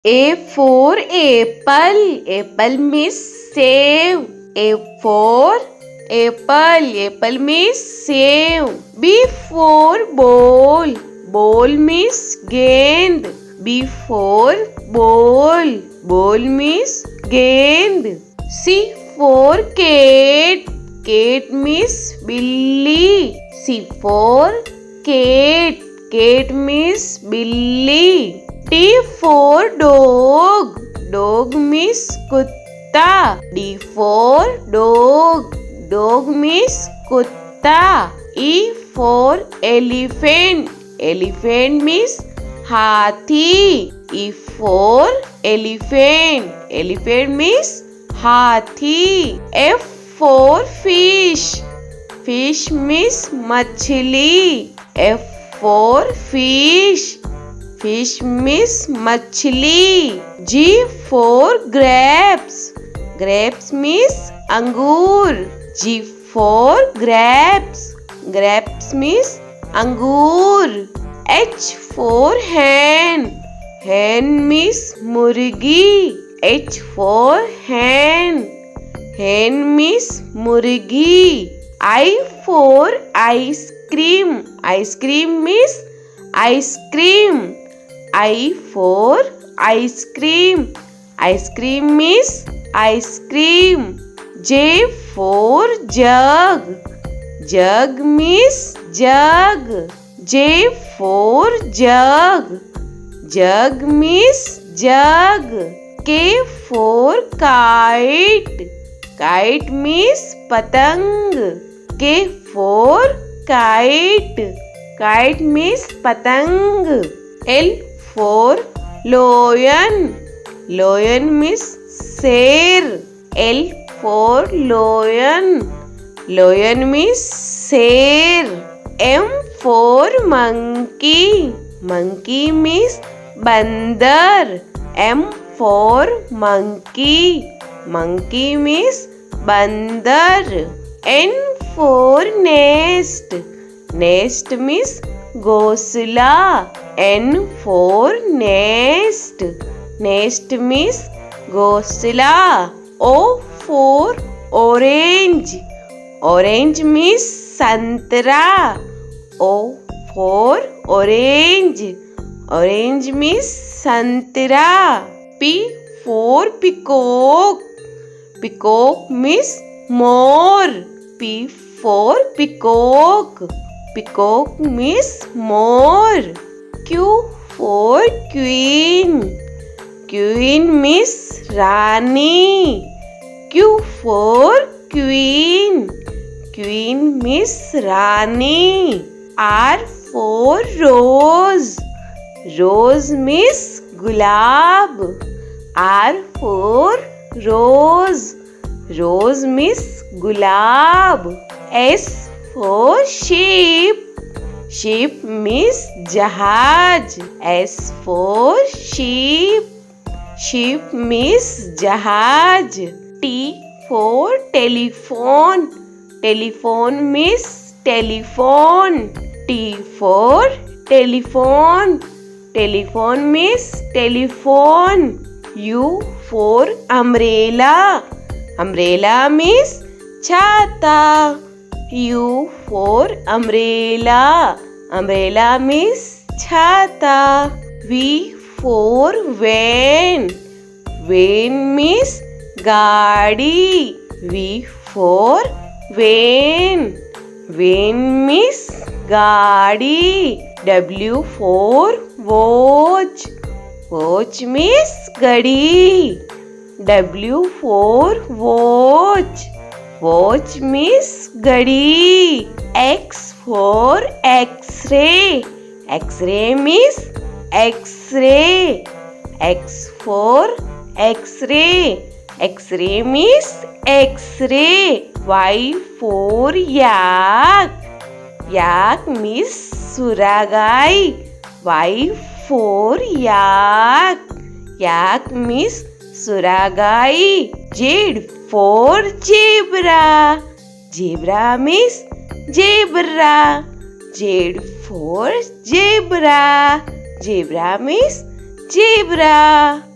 A for apple. Apple means save. A for apple. Apple means save. B for ball. Ball means gend. B for ball. Ball means gend. C for cat. Cat means billy. C for cat. Cat means billy. D for dog. Dog means kutta. D for dog. Dog means kutta. E for elephant. Elephant means hathi. E for elephant. Elephant means hathi. F for fish. Fish means machli. F for fish. Fish means machli. G for grapes. Grapes means angur. G for grapes. Grapes means angur. H for hen. Hen means murgi. H for hen. Hen means murgi. I for ice cream. Ice cream means ice cream. I for ice cream. Ice cream means ice cream. J for jug. Jug means jug. J for jug. Jug means jug. K for kite. Kite means patang. K for kite. Kite means patang. L for lion. Lion means sher. L for lion. Lion means sher. M for monkey. Monkey means bandar. M for monkey. Monkey means bandar. N for nest. Nest means घोंसला. N for nest. Nest means घोंसला. O for orange. Orange means संतरा. O for orange. Orange means संतरा. P for peacock. Peacock means more. P for peacock. Peacock means more. Q for queen. Queen means Rani. Q for queen. Queen means Rani. R for rose. Rose means gulab. R for rose. Rose means gulab. S for sheep. Sheep means jahaj. S for sheep. Sheep means jahaj. T for telephone. Telephone means telephone. T for telephone. Telephone means telephone. U for umbrella. Umbrella means chhata. U for umbrella. Umbrella means chhata. V for van. Van means gaadi. V for van. Van means gaadi. W for watch. Watch means gadi. W for watch. Watch means gadi. X for X-ray. X-ray means X-ray. X for X-ray. X-ray means X-ray. Y for yak. Yak means suragai. Y for yak. Yak means suragai. Z for zebra. Zebra means zebra. Z for zebra. Zebra means zebra.